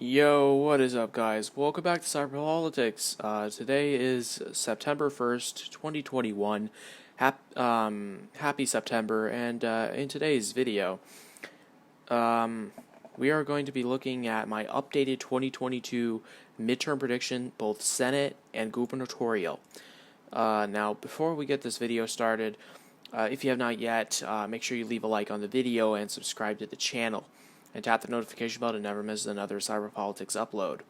Yo, what is up, guys? Welcome back to Cyber Politics. Today is September 1st, 2021. Happy September, and in today's video, we are going to be looking at my updated 2022 midterm prediction, both Senate and gubernatorial. Now, before we get this video started, if you have not yet, make sure you leave a like on the video and subscribe to the channel. And tap the notification bell to never miss another Cyber Politics upload.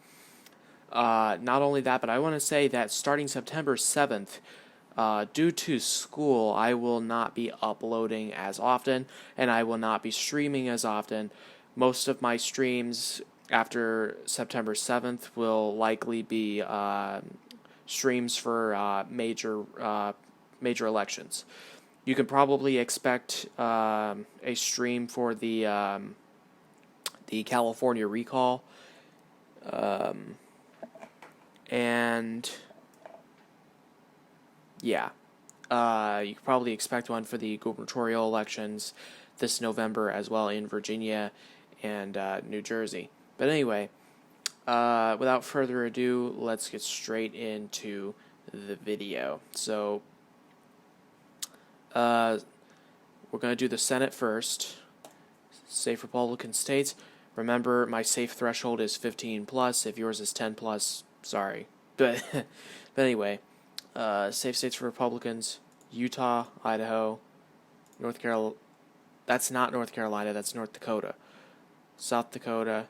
Not only that, but I want to say that starting September 7th, due to school, I will not be uploading as often, and I will not be streaming as often. Most of my streams after September 7th will likely be streams for major elections. You can probably expect a stream for the California recall, and yeah, you could probably expect one for the gubernatorial elections this November as well in Virginia and New Jersey. But anyway, without further ado, let's get straight into the video. So, we're going to do the Senate first. Safe Republican states. Remember, my safe threshold is 15 plus. If yours is 10 plus, sorry. But anyway, safe states for Republicans: Utah, Idaho, North Carolina. That's not North Carolina. That's North Dakota. South Dakota,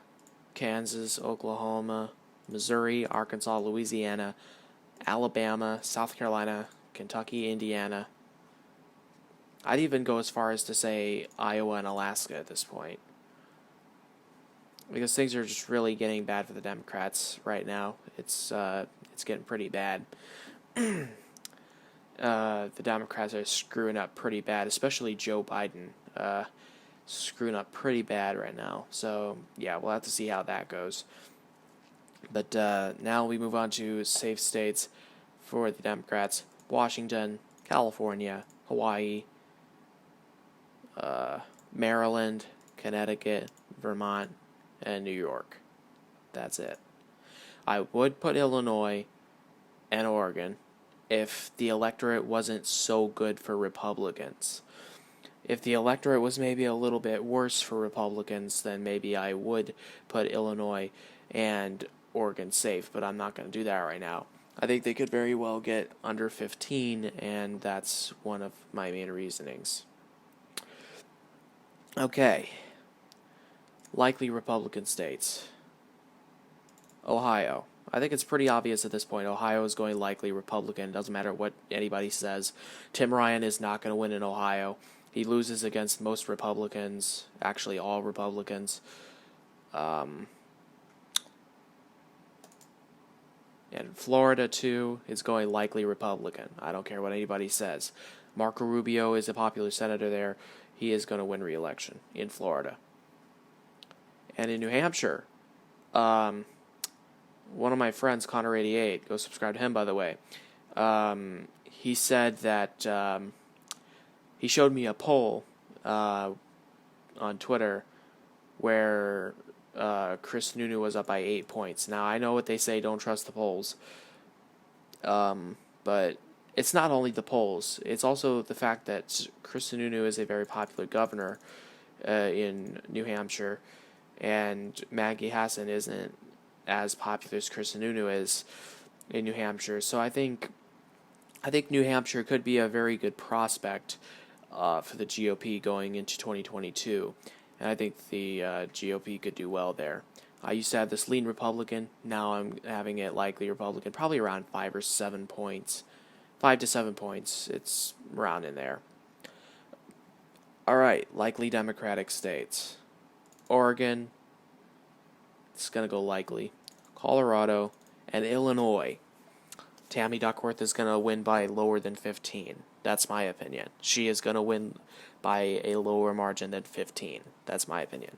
Kansas, Oklahoma, Missouri, Arkansas, Louisiana, Alabama, South Carolina, Kentucky, Indiana. I'd even go as far as to say Iowa and Alaska at this point, because things are just really getting bad for the Democrats right now. It's getting pretty bad. The Democrats are screwing up pretty bad, especially Joe Biden. Screwing up pretty bad right now. So yeah, we'll have to see how that goes. But now we move on to safe states for the Democrats: Washington, California, Hawaii, Maryland, Connecticut, Vermont, and New York. That's it. I would put Illinois and Oregon if the electorate wasn't so good for Republicans. If the electorate was maybe a little bit worse for Republicans, then maybe I would put Illinois and Oregon safe, but I'm not going to do that right now. I think they could very well get under 15, and that's one of my main reasonings. Okay. Likely Republican states. Ohio. I think it's pretty obvious at this point. Ohio is going likely Republican. Doesn't matter what anybody says. Tim Ryan is not going to win in Ohio. He loses against most Republicans, actually all Republicans. And Florida, too, is going likely Republican. I don't care what anybody says. Marco Rubio is a popular senator there. He is going to win re-election in Florida. And in New Hampshire, one of my friends, Connor88, go subscribe to him, by the way. He said that he showed me a poll on Twitter where Chris Sununu was up by 8 points. Now, I know what they say, don't trust the polls. But it's not only the polls. It's also the fact that Chris Sununu is a very popular governor in New Hampshire, and Maggie Hassan isn't as popular as Chris Sununu is in New Hampshire. So I think New Hampshire could be a very good prospect for the GOP going into 2022, and I think the GOP could do well there. I used to have this lean Republican. Now I'm having it likely Republican, probably around 5 or 7 points. 5 to 7 points. It's around in there. All right, likely Democratic states. Oregon, it's going to go likely. Colorado, and Illinois. Tammy Duckworth is going to win by lower than 15. That's my opinion. She is going to win by a lower margin than 15. That's my opinion.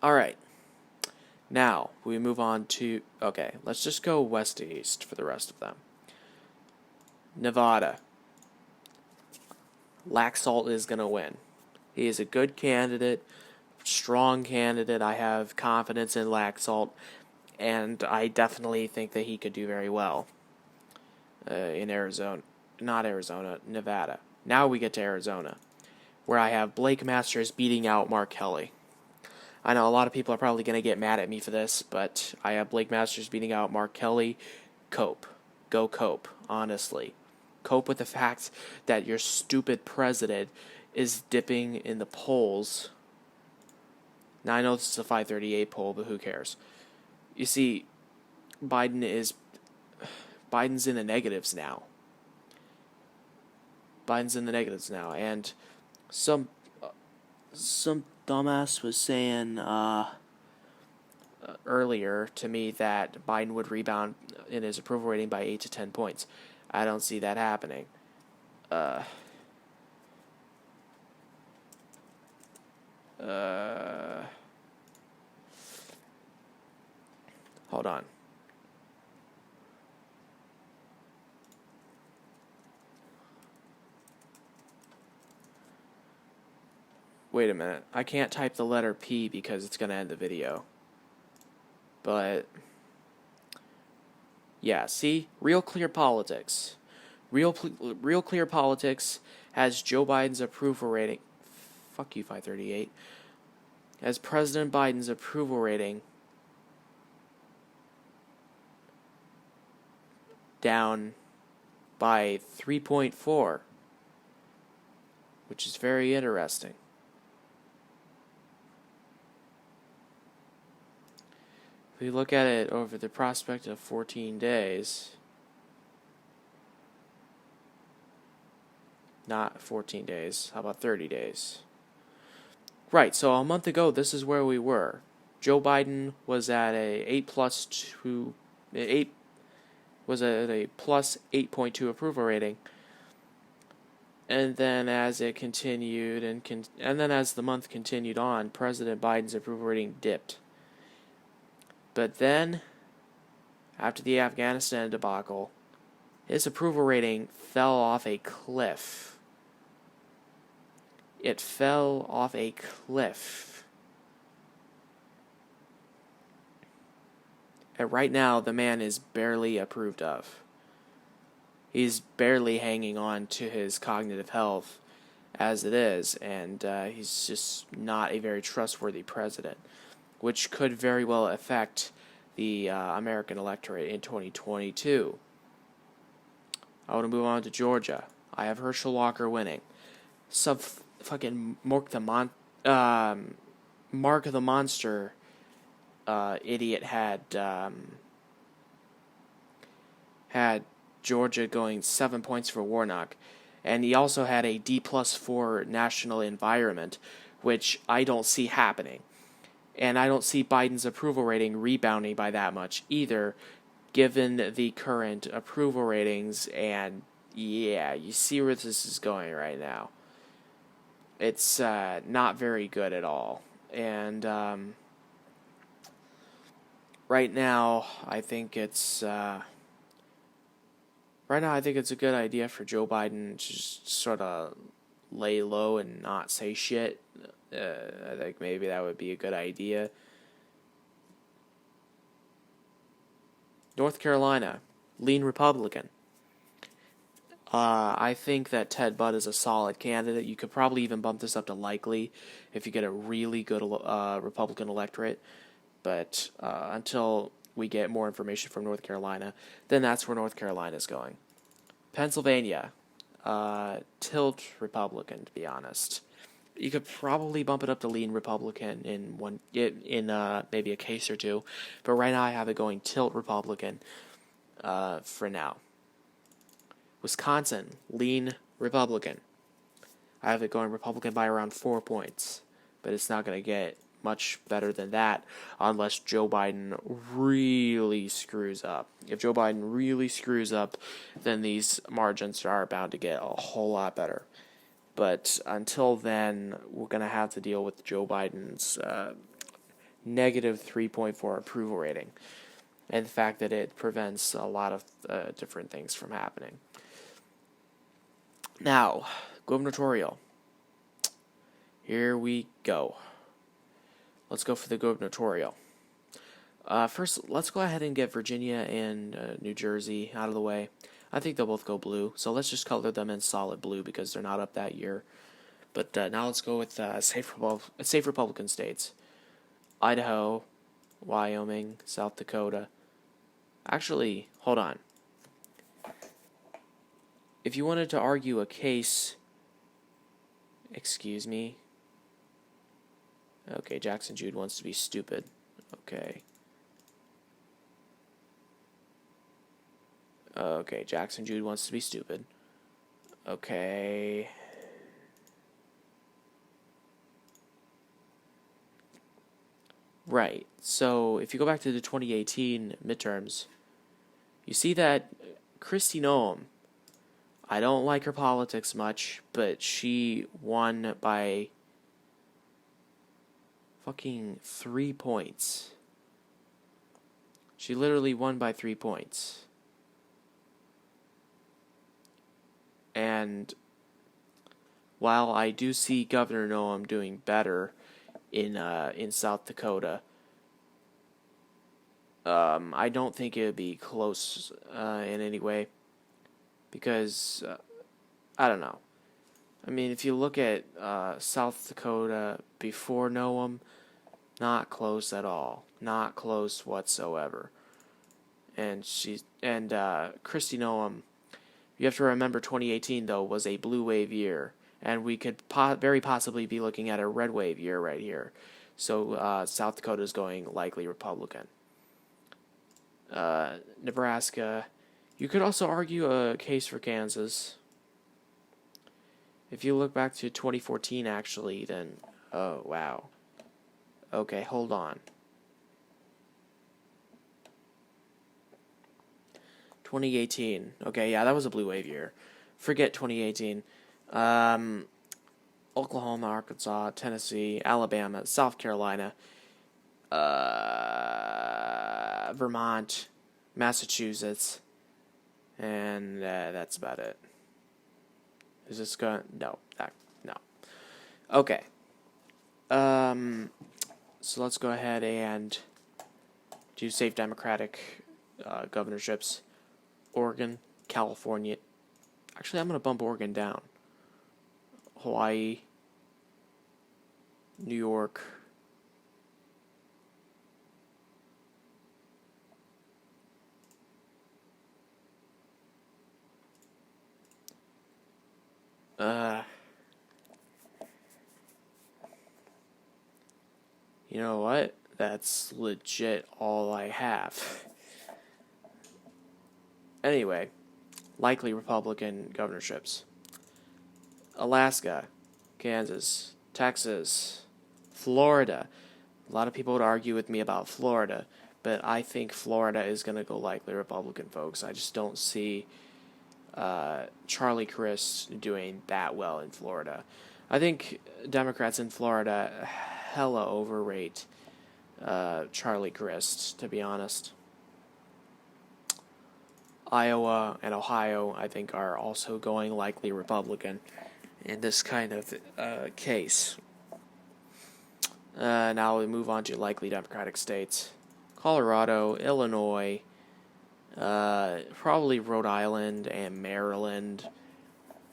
All right. Now, we move on to... Okay, let's just go west to east for the rest of them. Nevada. Laxalt is going to win. He is a good candidate strong candidate. I have confidence in Laxalt, and I definitely think that he could do very well in Arizona. Not Arizona, Nevada. Now we get to Arizona, where I have Blake Masters beating out Mark Kelly. I know a lot of people are probably going to get mad at me for this, but I have Blake Masters beating out Mark Kelly. Cope. Go cope, honestly. Cope with the fact that your stupid president is dipping in the polls. Now, I know this is a 538 poll, but who cares? You see, Biden's in the negatives now. And some dumbass was saying earlier to me that Biden would rebound in his approval rating by 8 to 10 points. I don't see that happening. Hold on. Wait a minute. I can't type the letter P because it's going to end the video. But yeah, see? Real Clear Politics. Real Clear Politics has Joe Biden's approval rating. Fuck you, 538. Has President Biden's approval rating down by 3.4, which is very interesting. If we look at it over the prospect of 14 days, not 14 days, how about 30 days? Right, so a month ago, this is where we were. Joe Biden was at a plus 8.2 approval rating. And then as it continued, and then as the month continued on, President Biden's approval rating dipped. But then, after the Afghanistan debacle, his approval rating fell off a cliff. It fell off a cliff. And right now, the man is barely approved of. He's barely hanging on to his cognitive health as it is, and he's just not a very trustworthy president, which could very well affect the American electorate in 2022. I want to move on to Georgia. I have Herschel Walker winning. Fucking Mark the Monster idiot had Georgia going 7 points for Warnock, and he also had a D+ for national environment, which I don't see happening. And I don't see Biden's approval rating rebounding by that much either, given the current approval ratings. And yeah, you see where this is going right now. It's not very good at all. And right now, I think it's a good idea for Joe Biden to just sort of lay low and not say shit. I think maybe that would be a good idea. North Carolina, lean Republican. I think that Ted Budd is a solid candidate. You could probably even bump this up to likely if you get a really good Republican electorate. But until we get more information from North Carolina, then that's where North Carolina is going. Pennsylvania, tilt Republican, to be honest. You could probably bump it up to lean Republican in maybe a case or two, but right now I have it going tilt Republican for now. Wisconsin, lean Republican. I have it going Republican by around 4 points, but it's not going to get much better than that unless Joe Biden really screws up. If Joe Biden really screws up, then these margins are bound to get a whole lot better. But until then, we're going to have to deal with Joe Biden's negative 3.4 approval rating and the fact that it prevents a lot of different things from happening. Now, gubernatorial. Here we go. let's go for the gubernatorial. First, let's go ahead and get Virginia and New Jersey out of the way. I think they'll both go blue, so let's just color them in solid blue because they're not up that year. But now let's go with safe Republican states. Idaho, Wyoming, South Dakota. Actually, hold on. If you wanted to argue a case... Excuse me. Okay, Jackson Jude wants to be stupid. Okay. Okay, Jackson Jude wants to be stupid. Okay. Right. So, if you go back to the 2018 midterms, you see that Kristi Noem, I don't like her politics much, but she won by fucking 3 points. She literally won by 3 points. And while I do see Governor Noem doing better in South Dakota, I don't think it would be close in any way. Because, I don't know. I mean, if you look at South Dakota before Noem, not close at all. Not close whatsoever. And Kristi Noem, you have to remember 2018, though, was a blue wave year. And we could very possibly be looking at a red wave year right here. So South Dakota is going likely Republican. Nebraska... You could also argue a case for Kansas. If you look back to 2014, actually, then... Oh, wow. Okay, hold on. 2018. Okay, yeah, that was a blue wave year. Forget 2018. Oklahoma, Arkansas, Tennessee, Alabama, South Carolina, Vermont, Massachusetts... And that's about it. Is this going? No. No. Okay. So let's go ahead and do safe Democratic governorships. Oregon, California. Actually, I'm going to bump Oregon down. Hawaii, New York, you know what? That's legit all I have. Anyway, likely Republican governorships. Alaska, Kansas, Texas, Florida. A lot of people would argue with me about Florida, but I think Florida is going to go likely Republican, folks. I just don't see Charlie Crist doing that well in Florida. I think Democrats in Florida hella overrate Charlie Crist, to be honest. Iowa and Ohio, I think, are also going likely Republican in this kind of case. Now we move on to likely Democratic states. Colorado, Illinois, probably Rhode Island and Maryland.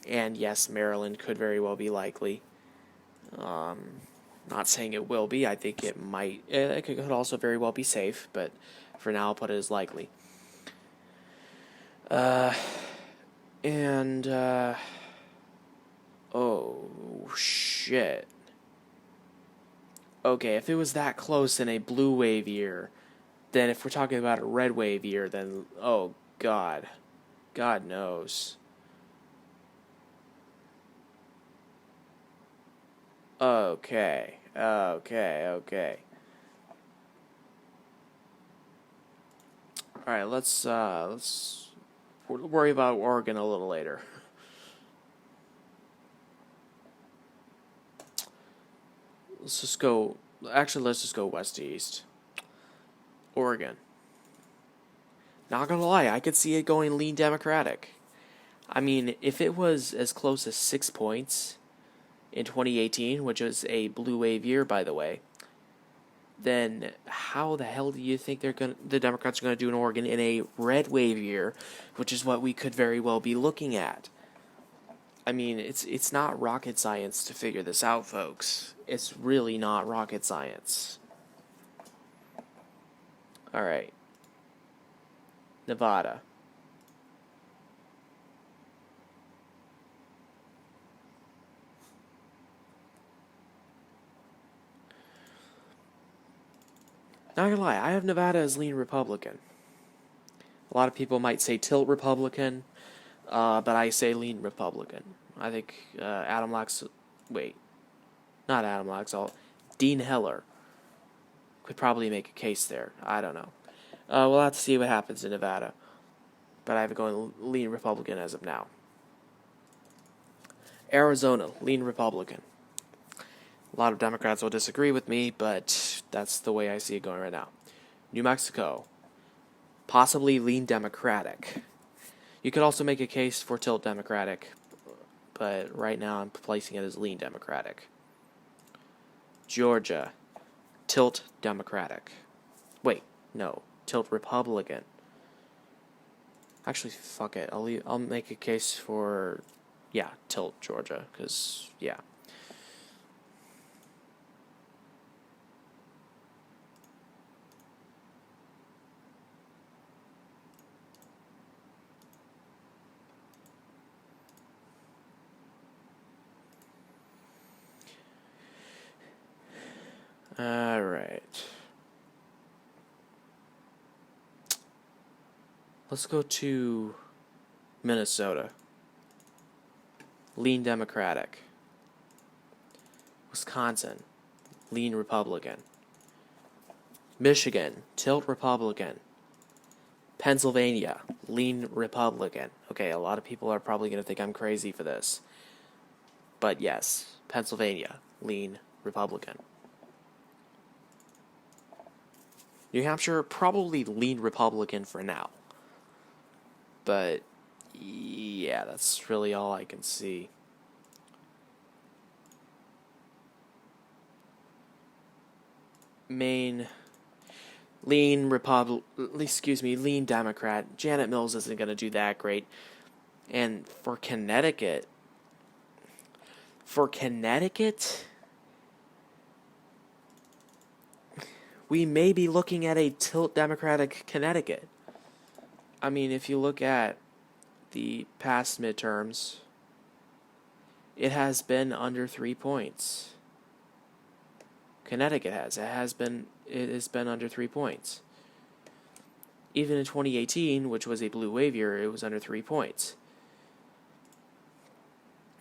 And yes, Maryland could very well be likely. Not saying it will be. I think it might. It could also very well be safe, but for now I'll put it as likely. Oh, shit. Okay, if it was that close in a blue wave year, then if we're talking about a red wave year, then, oh, God. God knows. Okay. Alright, let's worry about Oregon a little later. Let's just go west to east. Oregon. Not gonna lie, I could see it going lean Democratic. I mean, if it was as close as 6 points in 2018, which was a blue wave year, by the way, then how the hell do you think the Democrats are going to do in Oregon in a red wave year, which is what we could very well be looking at? I mean, it's not rocket science to figure this out, folks. It's really not rocket science. All right. Nevada. Not gonna lie, I have Nevada as lean Republican. A lot of people might say tilt Republican, but I say lean Republican. I think Adam Lax... Wait. Not Adam Laxalt. Dean Heller could probably make a case there. I don't know. We'll have to see what happens in Nevada. But I have it going lean Republican as of now. Arizona, lean Republican. A lot of Democrats will disagree with me, but that's the way I see it going right now. New Mexico, possibly lean Democratic. You could also make a case for tilt Democratic, but right now I'm placing it as lean Democratic. Georgia, tilt Democratic. Wait, no, tilt Republican. Actually, fuck it. I'll make a case for, tilt Georgia, because, yeah. All right. Let's go to Minnesota. Lean Democratic. Wisconsin. Lean Republican. Michigan. Tilt Republican. Pennsylvania. Lean Republican. Okay, a lot of people are probably going to think I'm crazy for this. But yes, Pennsylvania. Lean Republican. New Hampshire, probably lean Republican for now. But, yeah, that's really all I can see. Maine, lean Democrat. Janet Mills isn't going to do that great. And for Connecticut, we may be looking at a tilt Democratic Connecticut. I mean, if you look at the past midterms, it has been under 3 points. Connecticut has. It has been under 3 points. Even in 2018, which was a blue wave year, it was under 3 points.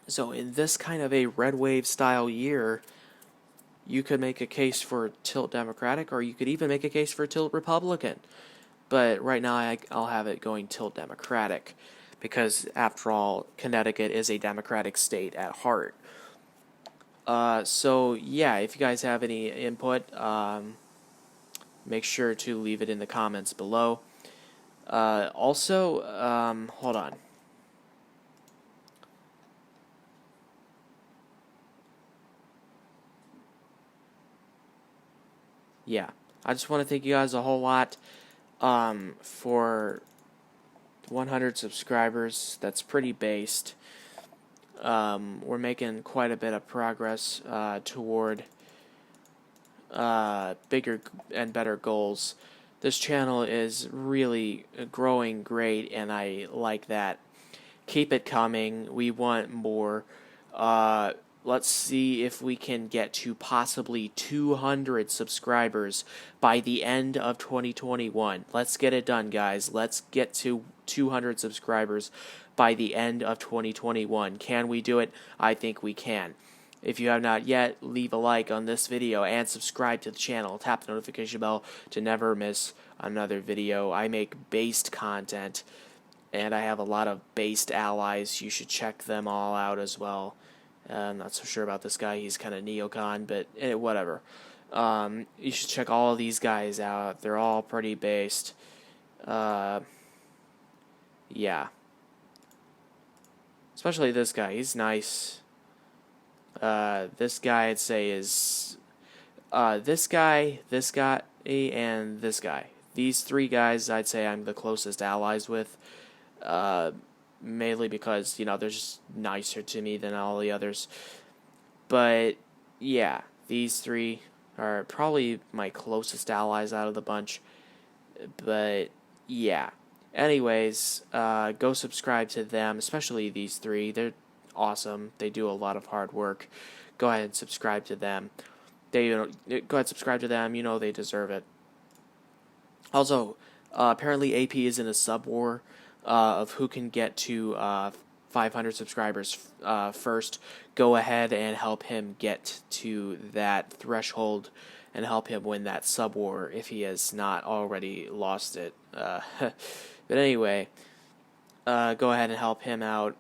So in this kind of a red wave style year, you could make a case for tilt Democratic, or you could even make a case for tilt Republican. But right now, I'll have it going tilt Democratic, because after all, Connecticut is a Democratic state at heart. So yeah, if you guys have any input, make sure to leave it in the comments below. Also, hold on. Yeah, I just want to thank you guys a whole lot for 100 subscribers. That's pretty based. We're making quite a bit of progress toward bigger and better goals. This channel is really growing great, and I like that. Keep it coming. We want more. Let's see if we can get to possibly 200 subscribers by the end of 2021. Let's get it done, guys. Let's get to 200 subscribers by the end of 2021. Can we do it? I think we can. If you have not yet, leave a like on this video and subscribe to the channel. Tap the notification bell to never miss another video. I make based content, and I have a lot of based allies. You should check them all out as well. I'm not so sure about this guy. He's kind of neocon, but whatever. You should check all of these guys out. They're all pretty based. Yeah. Especially this guy. He's nice. This guy, I'd say, is this guy, and this guy. These three guys, I'd say I'm the closest allies with. Mainly because, they're just nicer to me than all the others. But, yeah, these three are probably my closest allies out of the bunch. But, yeah. Anyways, go subscribe to them, especially these three. They're awesome. They do a lot of hard work. Go ahead and subscribe to them. Go ahead and subscribe to them. They deserve it. Also, apparently AP is in a sub-war of who can get to 500 subscribers first. Go ahead and help him get to that threshold and help him win that sub-war if he has not already lost it. But anyway, go ahead and help him out.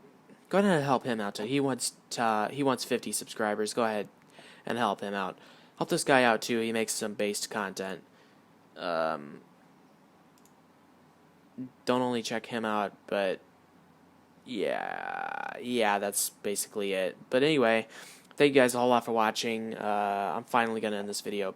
Go ahead and help him out too. He wants 50 subscribers. Go ahead and help him out. Help this guy out too. He makes some based content. Don't only check him out, but yeah, that's basically it. But anyway, thank you guys a whole lot for watching. I'm finally gonna end this video.